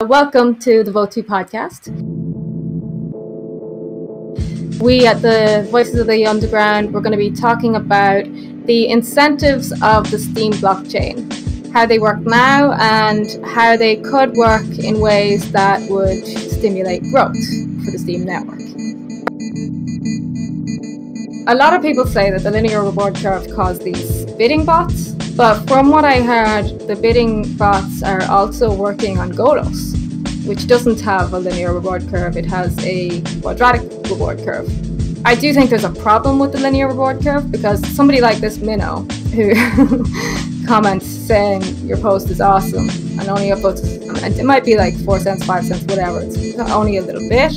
Welcome to the VOTU podcast. We at the Voices of the Underground, we're going to be talking about the incentives of the Steem blockchain, how they work now and how they could work in ways that would stimulate growth for the Steem network. A lot of people say that the linear reward curve caused these bidding bots, but from what I heard, the bidding bots are also working on Golos, which doesn't have a linear reward curve. It has a quadratic reward curve. I do think there's a problem with the linear reward curve because somebody like this Minnow who comments saying your post is awesome and only upvotes, and it might be like 4 cents, 5 cents, whatever. It's only a little bit,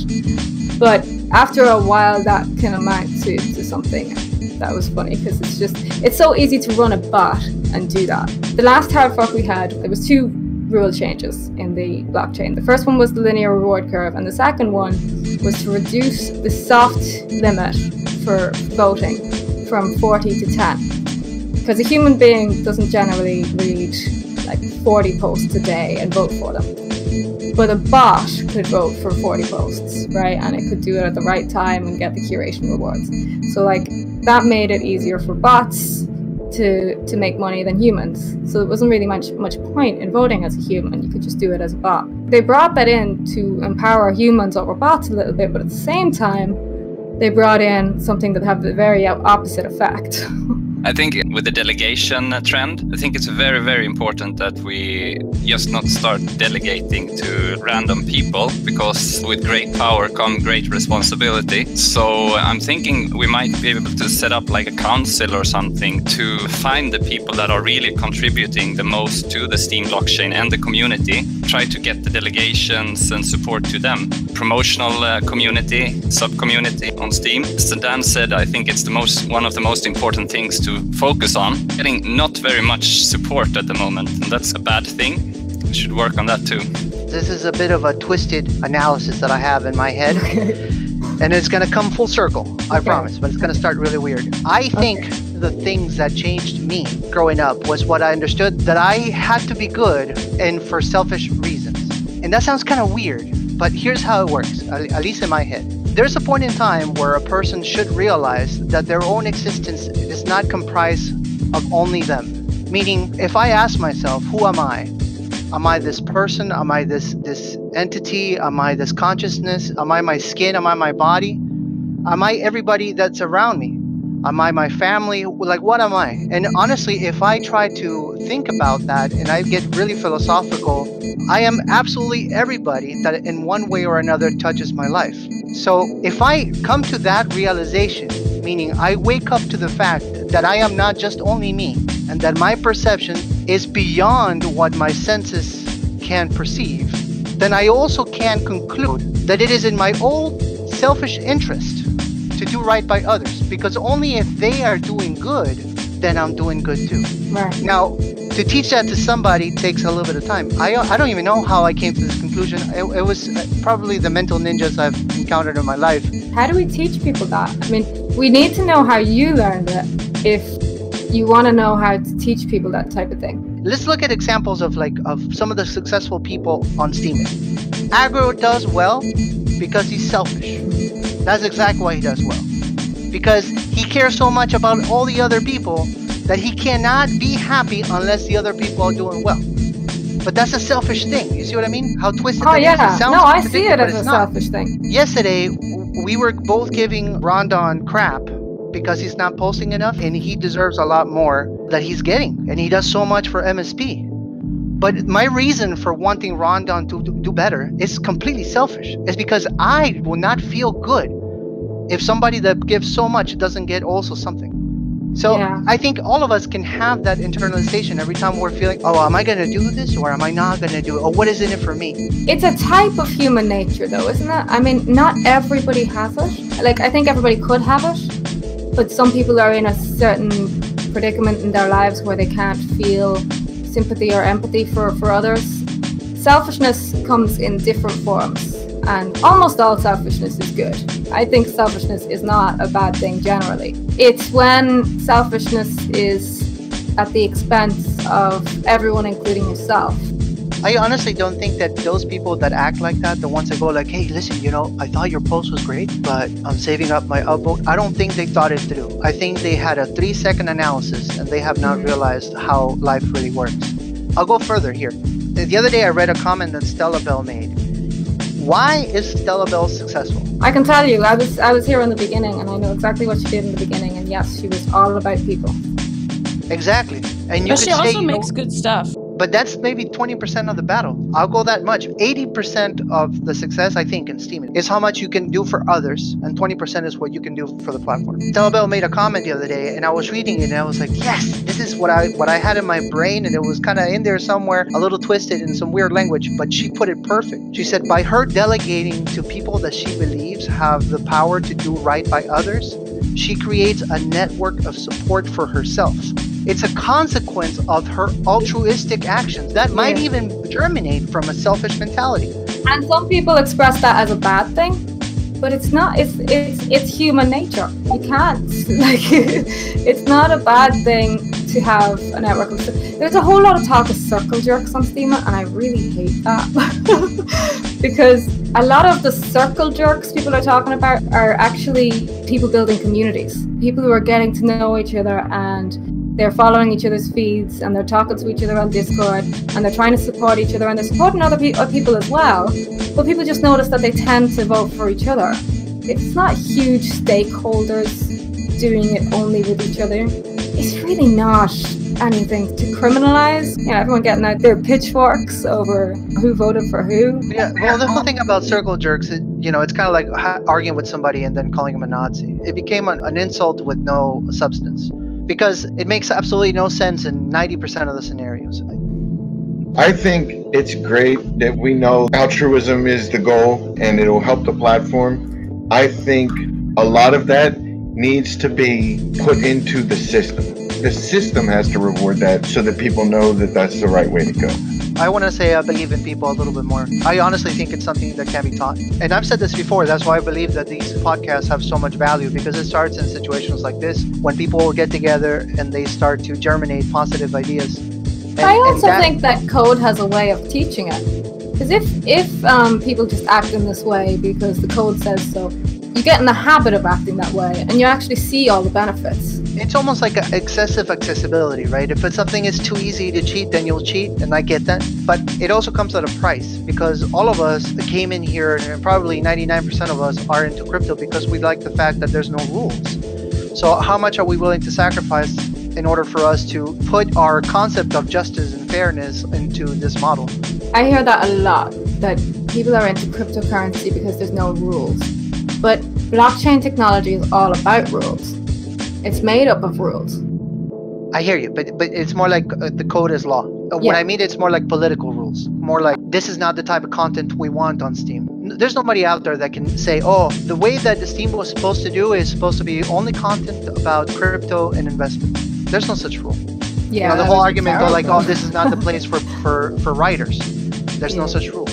but after a while that can amount to something. That was funny because it's so easy to run a bot and do that. The last hard fork we had, there was 2 rule changes in the blockchain. The first one was the linear reward curve, and the second one was to reduce the soft limit for voting from 40 to 10. Because a human being doesn't generally read like 40 posts a day and vote for them. But a bot could vote for 40 posts, right? And it could do it at the right time and get the curation rewards. So like that made it easier for bots to make money than humans. So it wasn't really much point in voting as a human. You could just do it as a bot. They brought that in to empower humans over bots a little bit, but at the same time, they brought in something that had the very opposite effect. I think with the delegation trend, I think it's very, very important that we just not start delegating to random people, because with great power comes great responsibility. So I'm thinking we might be able to set up like a council or something to find the people that are really contributing the most to the Steem blockchain and the community, try to get the delegations and support to them. Promotional community, sub-community on Steem. As Dan said, I think it's one of the most important things to focus on. Getting not very much support at the moment, and that's a bad thing. We should work on that too. This is a bit of a twisted analysis that I have in my head, and it's going to come full circle, I promise, but it's going to start really weird. I think the things that changed me growing up was what I understood, that I had to be good and for selfish reasons. And that sounds kind of weird, but here's how it works, at least in my head. There's a point in time where a person should realize that their own existence is not comprised of only them. Meaning, if I ask myself, who am I? Am I this person? Am I this entity? Am I this consciousness? Am I my skin? Am I my body? Am I everybody that's around me? Am I my family? Like, what am I? And honestly, if I try to think about that and I get really philosophical, I am absolutely everybody that in one way or another touches my life. So if I come to that realization, meaning I wake up to the fact that I am not just only me, and that my perception is beyond what my senses can perceive, then I also can conclude that it is in my own selfish interest to do right by others, because only if they are doing good, then I'm doing good too. Right. Now, to teach that to somebody takes a little bit of time. I don't even know how I came to this conclusion. It was probably the mental ninjas I've encountered in my life. How do we teach people that? I mean, we need to know how you learned it if you want to know how to teach people that type of thing. Let's look at examples of some of the successful people on Steem. Agro does well because he's selfish. That's exactly why he does well. Because he cares so much about all the other people that he cannot be happy unless the other people are doing well. But that's a selfish thing. You see what I mean? How twisted that is. It sounds no, I see it as a selfish thing. Yesterday, we were both giving Rondon crap because he's not posting enough, and he deserves a lot more that he's getting. And he does so much for MSP. But my reason for wanting Rondon to do better is completely selfish. It's because I will not feel good if somebody that gives so much doesn't get also something. So yeah. I think all of us can have that internalization every time we're feeling, oh, am I going to do this or am I not going to do it? Or what is in it for me? It's a type of human nature though, isn't it? I mean, not everybody has it. Like, I think everybody could have it, but some people are in a certain predicament in their lives where they can't feel sympathy or empathy for others. Selfishness comes in different forms, and almost all selfishness is good. I think selfishness is not a bad thing generally. It's when selfishness is at the expense of everyone, including yourself. I honestly don't think that those people that act like that, the ones that go like, hey, listen, I thought your post was great, but I'm saving up my upvote. I don't think they thought it through. I think they had a 3-second analysis and they have not realized how life really works. I'll go further here. The other day I read a comment that Stella Bell made. Why is Stella Bell successful? I can tell you, I was here in the beginning and I know exactly what she did in the beginning, and yes, she was all about people. Exactly. And you But she also makes good stuff. But that's maybe 20% of the battle. I'll go that much. 80% of the success, I think, in Steam is how much you can do for others, and 20% is what you can do for the platform. Stella Bell made a comment the other day, and I was reading it, and I was like, yes, this is what I had in my brain, and it was kind of in there somewhere, a little twisted in some weird language, but she put it perfect. She said, by her delegating to people that she believes have the power to do right by others, she creates a network of support for herself. It's a consequence of her altruistic actions that might even germinate from a selfish mentality. And some people express that as a bad thing, but it's not. It's human nature. You can't it's not a bad thing to have a network of. There's a whole lot of talk of circle jerks on Steam, and I really hate that because a lot of the circle jerks people are talking about are actually people building communities, people who are getting to know each other, and they're following each other's feeds, and they're talking to each other on Discord, and they're trying to support each other, and they're supporting other people as well. But people just notice that they tend to vote for each other. It's not huge stakeholders doing it only with each other. It's really not anything to criminalize. Everyone getting out their pitchforks over who voted for who. Yeah, well, the whole thing about circle jerks, it's kind of like arguing with somebody and then calling them a Nazi. It became an insult with no substance, because it makes absolutely no sense in 90% of the scenarios. I think it's great that we know altruism is the goal and it will help the platform. I think a lot of that needs to be put into the system. The system has to reward that so that people know that that's the right way to go. I want to say I believe in people a little bit more. I honestly think it's something that can be taught. And I've said this before, that's why I believe that these podcasts have so much value, because it starts in situations like this, when people get together and they start to germinate positive ideas. I also think that code has a way of teaching it. Because if people just act in this way because the code says so, you get in the habit of acting that way, and you actually see all the benefits. It's almost like excessive accessibility, right? If something is too easy to cheat, then you'll cheat, and I get that. But it also comes at a price, because all of us came in here, and probably 99% of us are into crypto because we like the fact that there's no rules. So how much are we willing to sacrifice in order for us to put our concept of justice and fairness into this model? I hear that a lot, that people are into cryptocurrency because there's no rules. But blockchain technology is all about rules. It's made up of rules. I hear you, but it's more like the code is law. When I mean it's more like political rules. More like, this is not the type of content we want on Steam. There's nobody out there that can say, oh, the way that the Steam was supposed to do is supposed to be only content about crypto and investment. There's no such rule. Yeah, the whole argument go like, oh, this is not the place for writers. There's no such rule.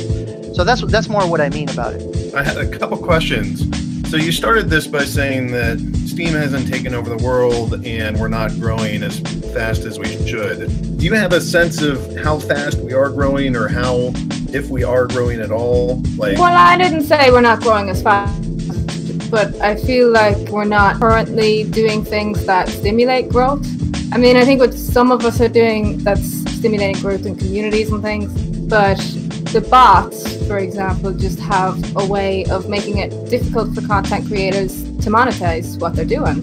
So that's more what I mean about it. I had a couple questions. So you started this by saying that Steam hasn't taken over the world and we're not growing as fast as we should. Do you have a sense of how fast we are growing, or how, if we are growing at all? Well, I didn't say we're not growing as fast, but I feel like we're not currently doing things that stimulate growth. I mean, I think what some of us are doing that's stimulating growth in communities and things, but the bots, for example, just have a way of making it difficult for content creators to monetize what they're doing.